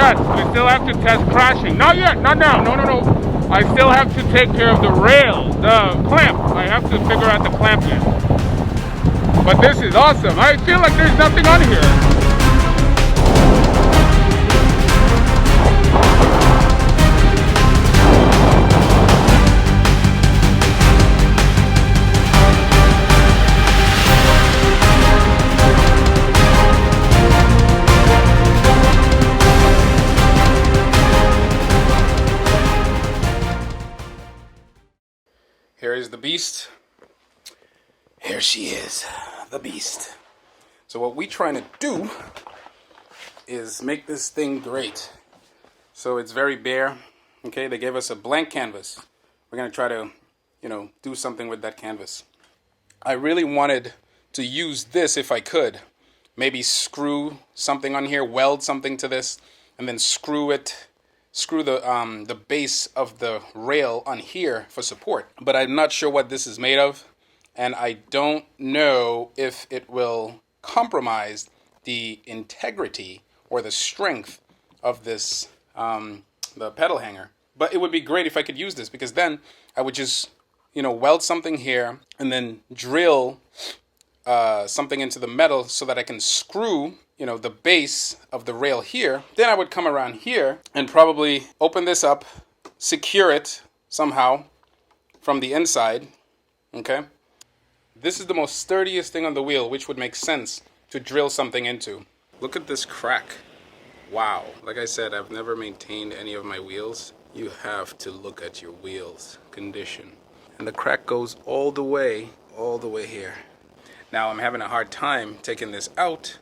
yet. We still have to test crashing. Not yet, not now, no. I still have to take care of the rail, the clamp. I have to figure out the clamp yet. But this is awesome. I feel like there's nothing on here. Here is the beast. Here she is, the beast. So what we're trying to do is make this thing great. So it's very bare. Okay, they gave us a blank canvas. We're gonna try to, do something with that canvas. I really wanted to use this if I could. Maybe screw something on here, weld something to this, and then screw the base of the rail on here for support. But I'm not sure what this is made of, and I don't know if it will compromise the integrity or the strength of this, the pedal hanger. But it would be great if I could use this, because then I would just, weld something here and then drill something into the metal so that I can screw the base of the rail here. Then I would come around here and probably open this up, secure it somehow from the inside. Okay. This is the most sturdiest thing on the wheel, which would make sense to drill something into. Look at this crack. Wow. Like I said, I've never maintained any of my wheels. You have to look at your wheels condition. And the crack goes all the way here. Now I'm having a hard time taking this out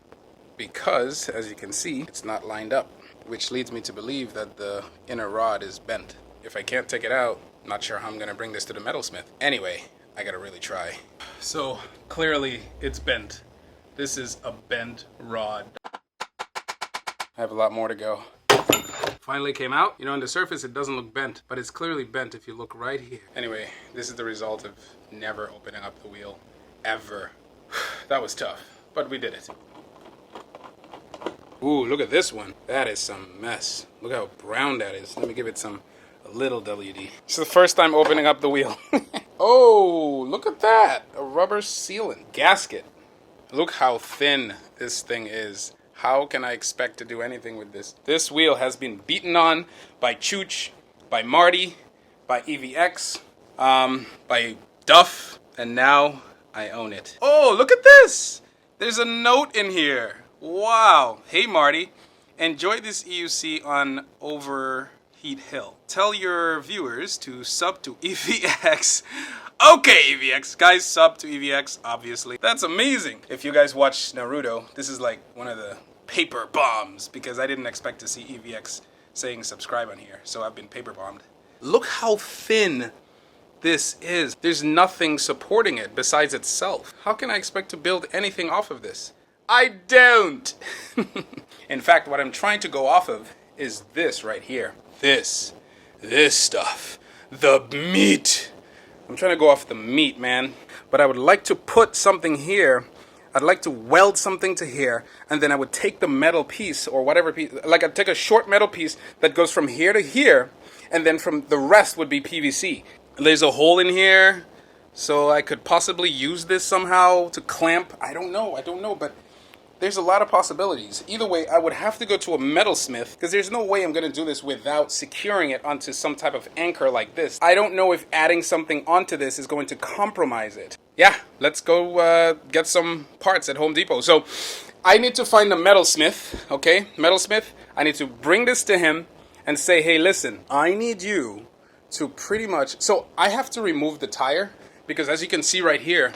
because, as you can see, it's not lined up, which leads me to believe that the inner rod is bent. If I can't take it out, I'm not sure how I'm gonna bring this to the metalsmith. Anyway, I gotta really try. So clearly it's bent. This is a bent rod. I have a lot more to go. Finally came out. On the surface it doesn't look bent, but it's clearly bent if you look right here. Anyway, this is the result of never opening up the wheel, ever. That was tough, but we did it. Ooh, look at this one. That is some mess. Look how brown that is. Let me give it a little WD. It's the first time opening up the wheel. Oh, look at that. A rubber sealant gasket. Look how thin this thing is. How can I expect to do anything with this? This wheel has been beaten on by Chooch, by Marty, by EVX, by Duff, and now I own it. Oh, look at this. There's a note in here. Wow. Hey, Marty. Enjoy this EUC on Overheat Hill. Tell your viewers to sub to EVX. Okay, EVX. Guys, sub to EVX, obviously. That's amazing. If you guys watch Naruto, this is like one of the paper bombs, because I didn't expect to see EVX saying subscribe on here. So I've been paper bombed. Look how thin this is. There's nothing supporting it besides itself. How can I expect to build anything off of this? I don't. In fact, what I'm trying to go off of is this right here. This stuff. The meat. I'm trying to go off the meat, man. But I would like to put something here. I'd like to weld something to here, and then I would take the metal piece or whatever piece, like I'd take a short metal piece that goes from here to here, and then from the rest would be PVC. There's a hole in here, so I could possibly use this somehow to clamp. I don't know, but there's a lot of possibilities. Either way, I would have to go to a metalsmith, because there's no way I'm going to do this without securing it onto some type of anchor like this. I don't know if adding something onto this is going to compromise it. Yeah, let's go get some parts at Home Depot. So I need to find a metalsmith, okay? Metalsmith, I need to bring this to him and say, hey, listen, I need you to pretty much... So I have to remove the tire, because as you can see right here,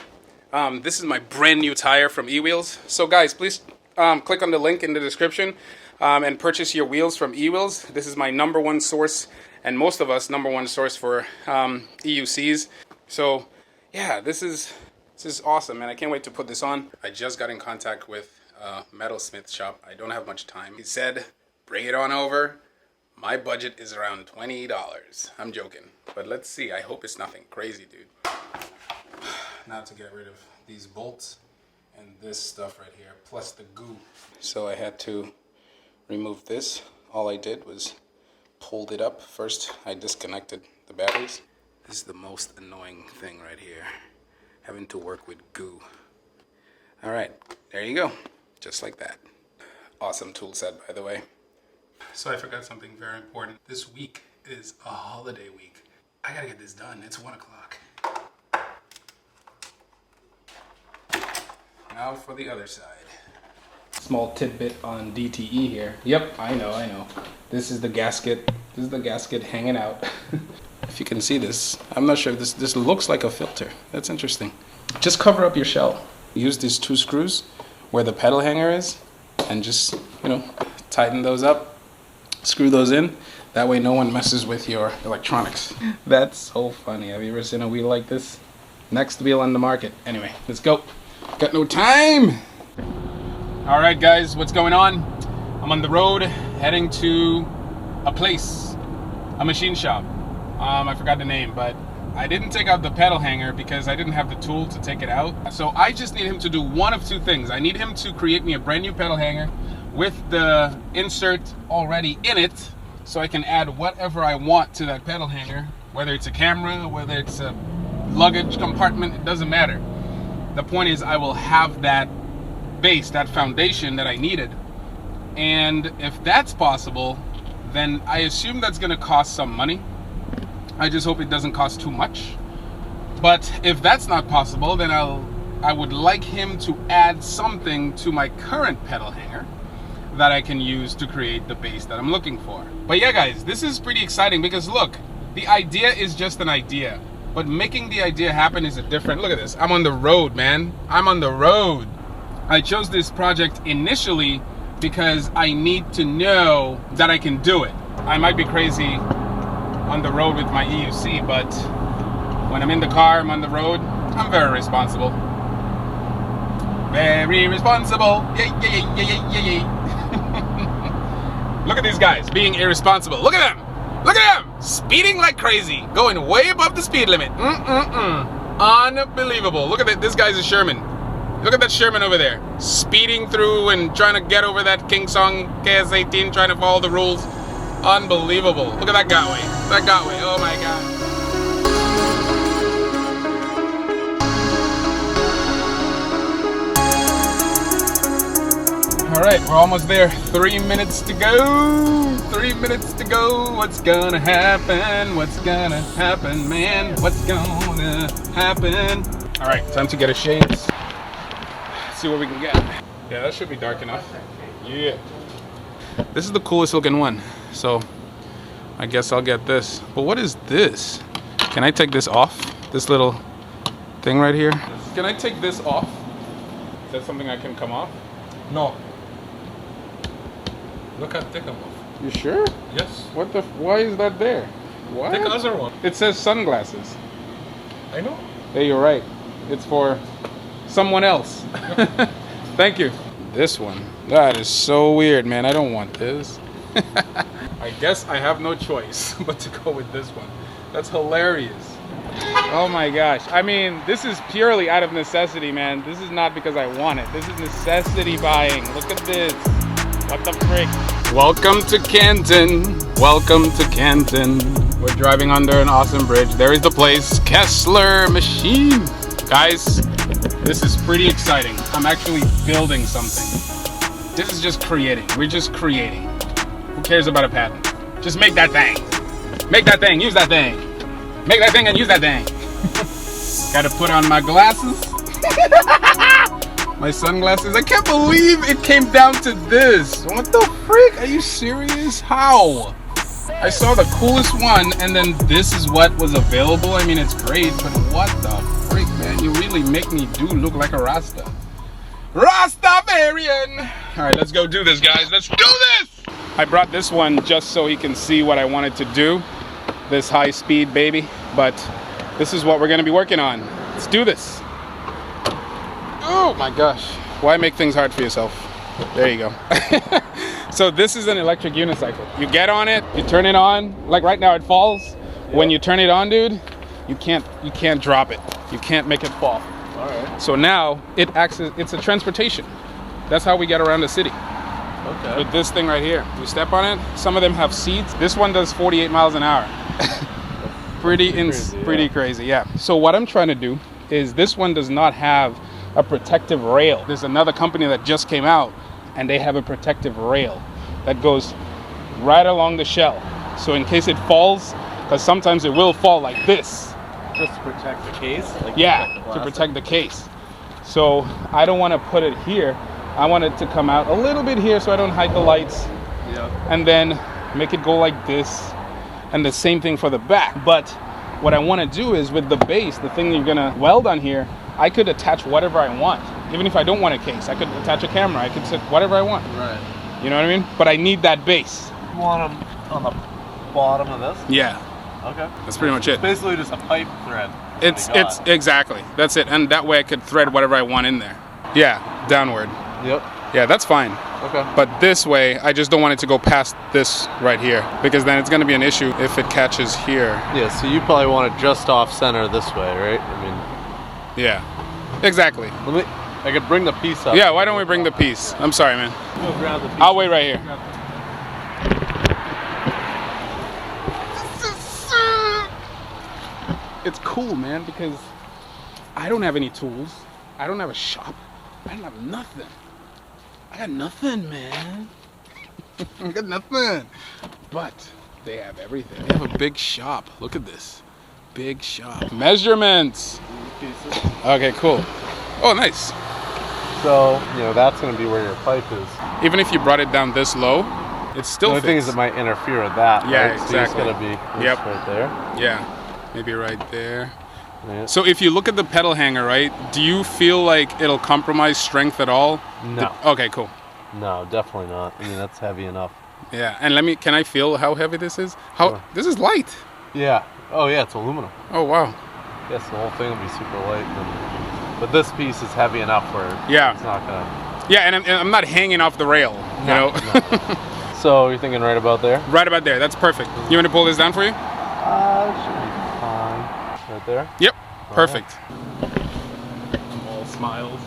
this is my brand new tire from Ewheels. So guys, please click on the link in the description and purchase your wheels from Ewheels. This is my #1 source, and most of us #1 source for EUCs. So yeah, this is awesome, man. I can't wait to put this on. I just got in contact with a metalsmith shop. I don't have much time. He said, bring it on over. My budget is around $20. I'm joking, but let's see. I hope it's nothing crazy, dude. Now to get rid of these bolts and this stuff right here, plus the goo. So I had to remove this all I did was pulled it up. First, I disconnected the batteries. This is the most annoying thing right here, having to work with goo. All right, there you go, just like that. Awesome tool set, by the way. So I forgot something very important. This week is a holiday week. I gotta get this done. It's 1 o'clock. Now for the other side. Small tidbit on DTE here. Yep, I know. This is the gasket. This is the gasket hanging out. If you can see this, I'm not sure if this looks like a filter. That's interesting. Just cover up your shell. Use these 2 screws where the pedal hanger is and just, tighten those up, screw those in. That way no one messes with your electronics. That's so funny. Have you ever seen a wheel like this? Next wheel on the market. Anyway, let's go. Got no time. All right, guys, what's going on? I'm on the road heading to a place, a machine shop. I forgot the name, but I didn't take out the pedal hanger because I didn't have the tool to take it out. So I just need him to do one of 2 things. I need him to create me a brand new pedal hanger with the insert already in it, so I can add whatever I want to that pedal hanger, whether it's a camera, whether it's a luggage compartment, it doesn't matter. The point is I will have that base, that foundation that I needed. And if that's possible, then I assume that's gonna cost some money. I just hope it doesn't cost too much. But if that's not possible, then I would like him to add something to my current pedal hanger that I can use to create the base that I'm looking for. But yeah, guys, this is pretty exciting because look, the idea is just an idea, but making the idea happen is a different. Look at this. I'm on the road, man. I'm on the road. I chose this project initially because I need to know that I can do it. I might be crazy on the road with my EUC, but when I'm in the car, I'm on the road, I'm very responsible. Very responsible. Yeah. Look at these guys being irresponsible. Look at them. Look at them. Speeding like crazy. Going way above the speed limit. Unbelievable. Look at that. This guy's a Sherman. Look at that Sherman over there. Speeding through and trying to get over that King Song KS18, trying to follow the rules. Unbelievable. Look at that Gotway. That Gotway. Oh my God. All right, we're almost there. 3 minutes to go. 3 minutes to go. What's gonna happen? What's gonna happen, man? What's gonna happen? All right, time to get a shades. See what we can get. Yeah, that should be dark enough. Yeah. This is the coolest looking one. So I guess I'll get this. But what is this? Can I take this off? This little thing right here? Can I take this off? Is that something I can come off? No. Look at take them off. You sure? Yes. What the? Why is that there? What? Take the other one. It says sunglasses. I know. Hey, you're right. It's for someone else. Thank you. This one. That is so weird, man. I don't want this. I guess I have no choice but to go with this one. That's hilarious. Oh my gosh. I mean, this is purely out of necessity, man. This is not because I want it. This is necessity buying. Look at this. What the frick? Welcome to Canton. Welcome to Canton. We're driving under an awesome bridge. There is the place, Kessler Machine. Guys, this is pretty exciting. I'm actually building something. This is just creating. We're just creating. Who cares about a patent? Just make that thing. Make that thing. Use that thing. Make that thing and use that thing. Gotta put on my glasses. My sunglasses. I can't believe it came down to this. What the freak? Are you serious? How? I saw the coolest one and then this is what was available. I mean, it's great, but what the freak, man? You really make me look like a Rasta. Rastafarian. All right, let's go do this, guys. Let's do this. I brought this one just so he can see what I wanted to do. This high speed baby, but this is what we're gonna be working on. Let's do this. Oh my gosh. Why make things hard for yourself? There you go. So this is an electric unicycle. You get on it, you turn it on. Like right now it falls. Yeah. When you turn it on, dude, you can't drop it. You can't make it fall. All right. So now it acts as, it's a transportation. That's how we get around the city. Okay. with this thing right here. You step on it. Some of them have seats. This one does 48 miles an hour. Pretty crazy, yeah. So what I'm trying to do is this one does not have a protective rail. There's another company that just came out and they have a protective rail that goes right along the shell. So in case it falls, because sometimes it will fall like this. Just to protect the case? Like To protect the case. So I don't want to put it here. I want it to come out a little bit here so I don't hide the lights. Yeah. And then make it go like this. And the same thing for the back. But what I want to do is with the base, the thing you're gonna weld on here, I could attach whatever I want. Even if I don't want a case, I could attach a camera. I could set whatever I want. Right. You know what I mean? But I need that base. You want them on the bottom of this? Yeah. Okay. That's pretty much It's it. basically just a pipe thread. It's exactly. That's it. And that way I could thread whatever I want in there. Yeah, downward. Yep. Yeah, that's fine. Okay. But this way, I just don't want it to go past this right here, because then it's going to be an issue if it catches here. Yeah, so you probably want it just off center this way, right? I mean, Yeah, exactly. I could bring the piece up. Yeah, why don't we bring the piece? I'm sorry, man. We'll grab the piece. I'll wait right here. It's cool, man, because I don't have any tools. I don't have a shop. I don't have nothing. I got nothing, man. I got nothing. But they have everything. They have a big shop. Look at this. Big shop. Measurements. Okay, cool. Oh, nice. So, you know, that's going to be where your pipe is. Even if you brought it down this low, it's still The only thing fits. is it might interfere with that. Yeah, right? So exactly. it's got to be this right there. Yeah, maybe right there. Yeah. So if you look at the pedal hanger, right, do you feel like it'll compromise strength at all? No. Okay, cool. No, definitely not. I mean, that's heavy enough. Yeah, and can I feel how heavy this is? Sure. This is light. Yeah. Oh, yeah, it's aluminum. Oh, wow. Yes, the whole thing will be super light. But this piece is heavy enough where it's not going to... Yeah, and I'm not hanging off the rail, you know? No. So you're thinking right about there? Right about there, that's perfect. You want to pull this down for you? It should be fine. Right there? Yep, perfect. All smiles.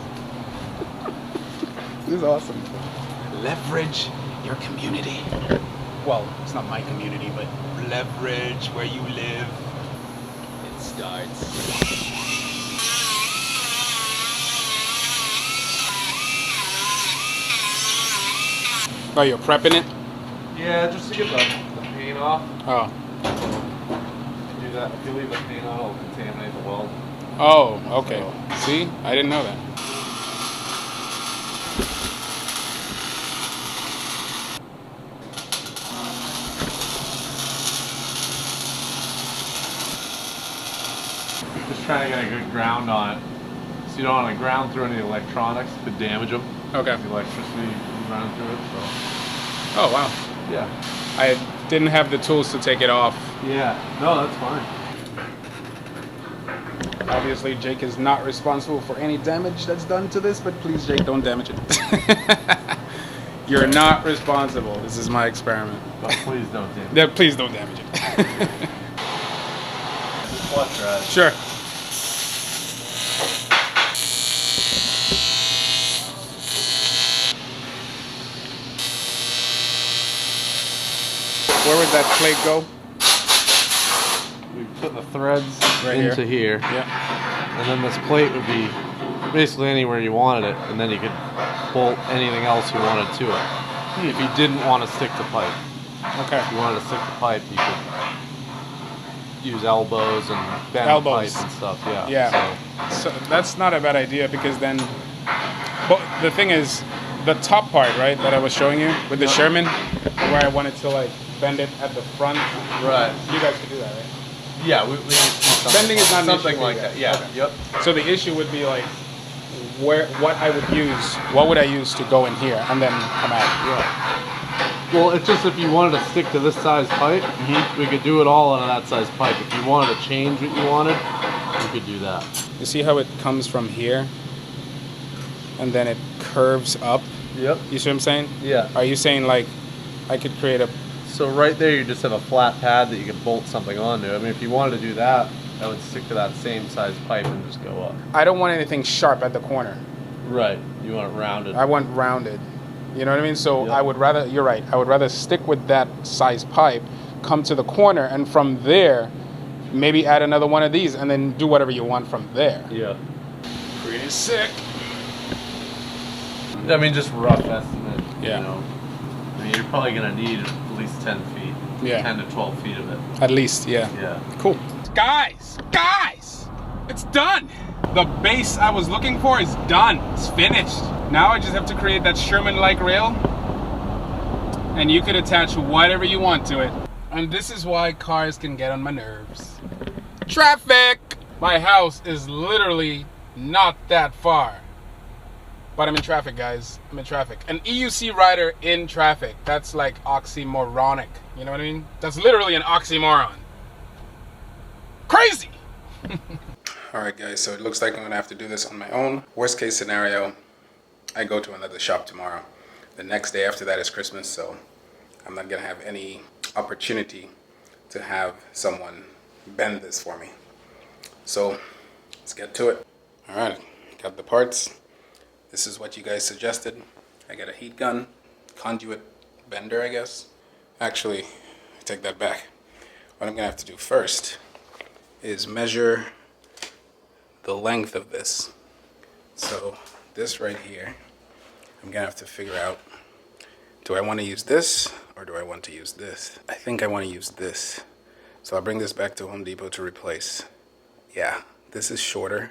This is awesome. Leverage your community. Well, it's not my community, but leverage where you live. It starts. Oh, you're prepping it? Yeah, just to get the paint off. Oh. Do that. If you leave the paint on, it'll contaminate the weld. Oh, okay. See? I didn't know that. Just trying to get a good ground on it. So you don't want to ground through any electronics, could damage them. Okay. The electricity running through it, so. Oh, wow. Yeah. I didn't have the tools to take it off. Yeah. No, that's fine. Obviously, Jake is not responsible for any damage that's done to this, but please, Jake, don't damage it. You're not responsible. This is my experiment. But please don't damage it. Yeah, please don't damage it. Flush rod. Sure. Where would that plate go? We put the threads Right into here. Yeah. And then this plate would be basically anywhere you wanted it, and then you could bolt anything else you wanted to it. If you didn't want to stick to pipe. Okay. If you wanted to stick to pipe, you could use elbows and bend the pipe and stuff. Yeah. Yeah. So that's not a bad idea, because then, but the thing is, the top part, right, that I was showing you with the Sherman, where I wanted to like bend it at the front. Right. You guys could do that, right? Yeah, we Bending is not an something issue like for you that. Yeah. guys. Okay. Yep. So the issue would be like, what would I use to go in here and then come out? Yeah. Well, it's just if you wanted to stick to this size pipe, we could do it all out of that size pipe. If you wanted to change what you wanted, you could do that. You see how it comes from here and then it curves up? Yep. You see what I'm saying? Yeah. Are you saying like I could create a... So right there, you just have a flat pad that you could bolt something onto. I mean, if you wanted to do that, I would stick to that same size pipe and just go up. I don't want anything sharp at the corner. Right. You want it rounded. I want rounded. You know what I mean? So Yeah. I would rather, you're right, I would rather stick with that size pipe, come to the corner, and from there, maybe add another one of these, and then do whatever you want from there. Yeah. Pretty sick. I mean, just rough estimate. Yeah. You know, I mean, you're probably gonna need at least 10 feet. Yeah. 10 to 12 feet of it. At least, yeah. Yeah. Cool. Guys, it's done. The base I was looking for is done. It's finished. Now I just have to create that Sherman-like rail, and you could attach whatever you want to it. And this is why cars can get on my nerves. Traffic! My house is literally not that far. But I'm in traffic, guys. I'm in traffic. An EUC rider in traffic. That's like oxymoronic. You know what I mean? That's literally an oxymoron. Crazy! Alright guys, so it looks like I'm going to have to do this on my own. Worst case scenario, I go to another shop tomorrow. The next day after that is Christmas, so I'm not going to have any opportunity to have someone bend this for me. So, let's get to it. Alright, got the parts. This is what you guys suggested. I got a heat gun, conduit bender, I guess. Actually, I take that back. What I'm going to have to do first is measure the length of this. So this right here, I'm going to have to figure out, do I want to use this or do I want to use this? I think I want to use this. So I'll bring this back to Home Depot to replace. Yeah, this is shorter.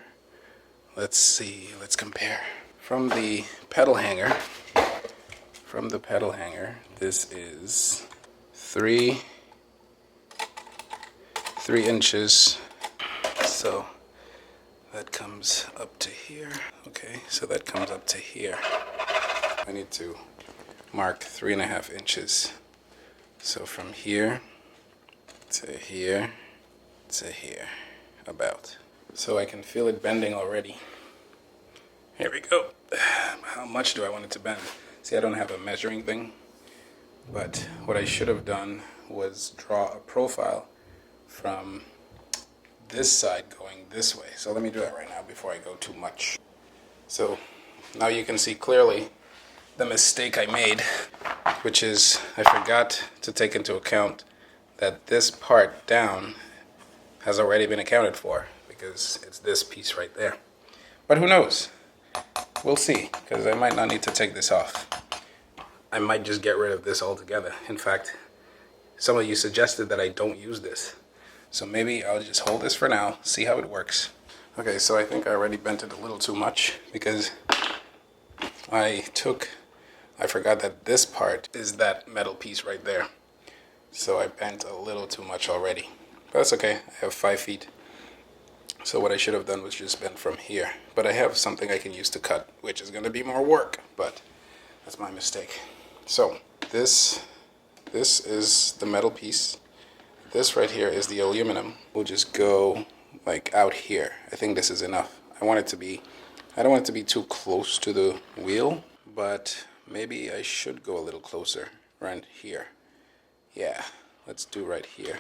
Let's see, let's compare. From the pedal hanger, this is 3 inches. So that comes up to here. Okay, so that comes up to here. I need to mark 3.5 inches. So from here to here to here, about. So I can feel it bending already. Here we go. How much do I want it to bend? See, I don't have a measuring thing, but what I should have done was draw a profile from this side going this way. So let me do that right now before I go too much. So now you can see clearly the mistake I made, which is I forgot to take into account that this part down has already been accounted for because it's this piece right there. But who knows? We'll see, because I might not need to take this off. I might just get rid of this altogether. In fact, some of you suggested that I don't use this. So maybe I'll just hold this for now, see how it works. Okay, so I think I already bent it a little too much because I forgot that this part is that metal piece right there. So I bent a little too much already. But that's okay, I have 5 feet. So what I should have done was just bend from here. But I have something I can use to cut, which is going to be more work, but that's my mistake. So this is the metal piece. This right here is the aluminum. We'll just go like out here. I think this is enough. I don't want it to be too close to the wheel, but maybe I should go a little closer right here. Yeah, let's do right here.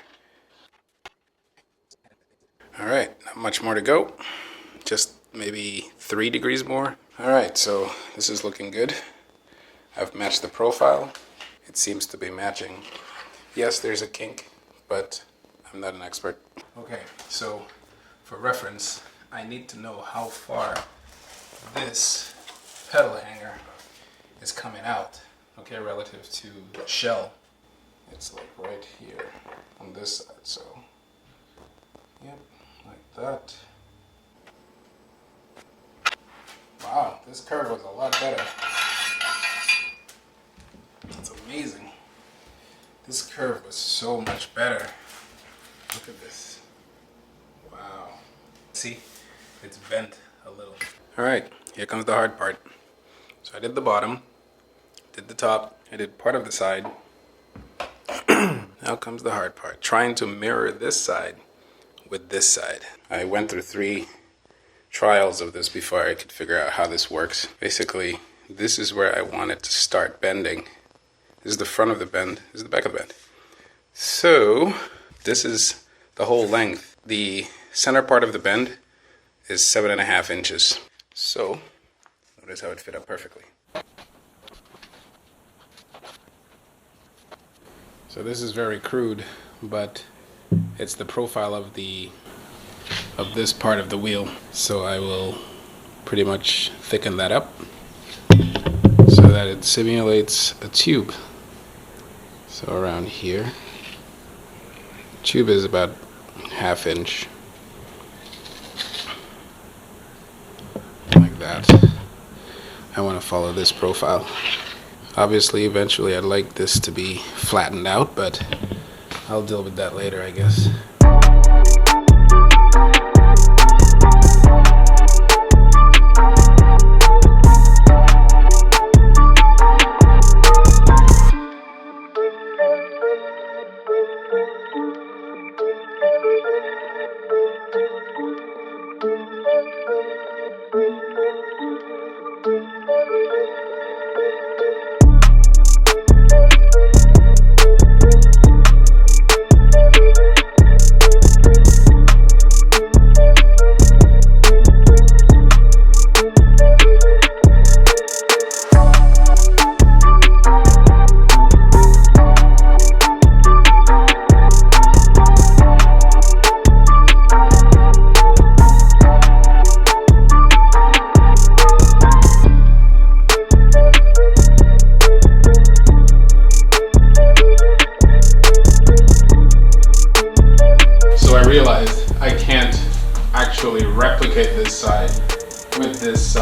All right, not much more to go. Just maybe 3 degrees more. All right, so this is looking good. I've matched the profile. It seems to be matching. Yes, there's a kink, but I'm not an expert. Okay, so for reference, I need to know how far this pedal hanger is coming out, okay, relative to the shell. It's like right here on this side, so yep, like that. Wow, this curve was a lot better. That's amazing. This curve was so much better. Look at this. Wow. See, it's bent a little. All right, here comes the hard part. So I did the bottom, did the top, I did part of the side. Now comes the hard part, trying to mirror this side with this side. I went through 3 trials of this before I could figure out how this works. Basically, this is where I want it to start bending. This is the front of the bend, this is the back of the bend. So, this is the whole length. The center part of the bend is 7.5 inches. So, notice how it fit up perfectly. So this is very crude, but it's the profile of this part of the wheel. So I will pretty much thicken that up so that it simulates a tube. So around here, tube is about 1/2 inch, like that. I want to follow this profile. Obviously, eventually I'd like this to be flattened out, but I'll deal with that later, I guess. Replicate this side with this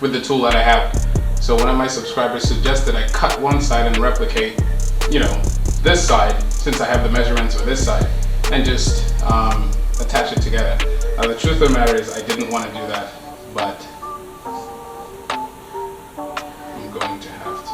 with the tool that I have. So one of my subscribers suggested I cut one side and replicate, you know, this side, since I have the measurements for this side, and just attach it together. Now the truth of the matter is I didn't want to do that, but I'm going to have to.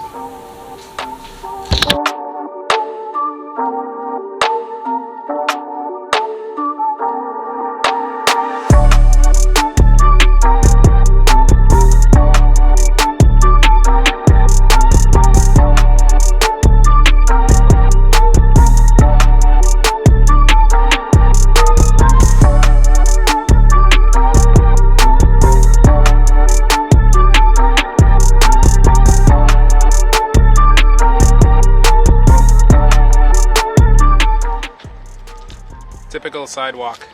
Typical sidewalk,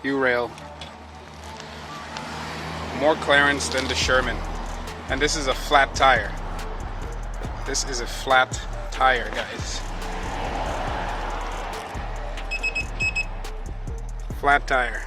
U-rail, more clearance than the Sherman, and this is a flat tire. This is a flat tire, guys. Flat tire.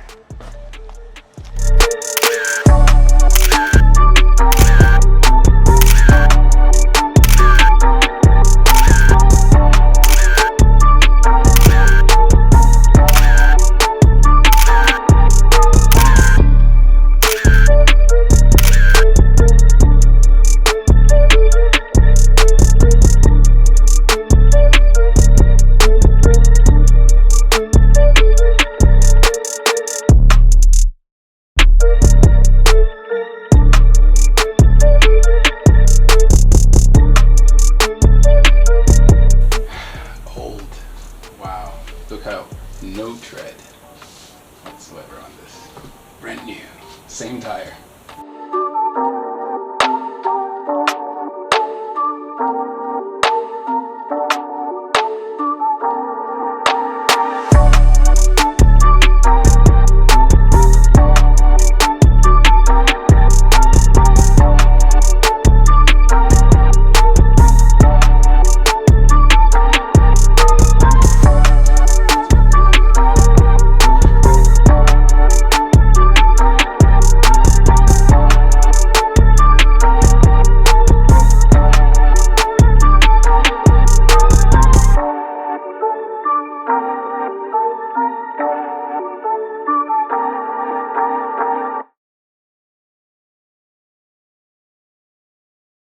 Look how no tread whatsoever on this. Brand new, same tire.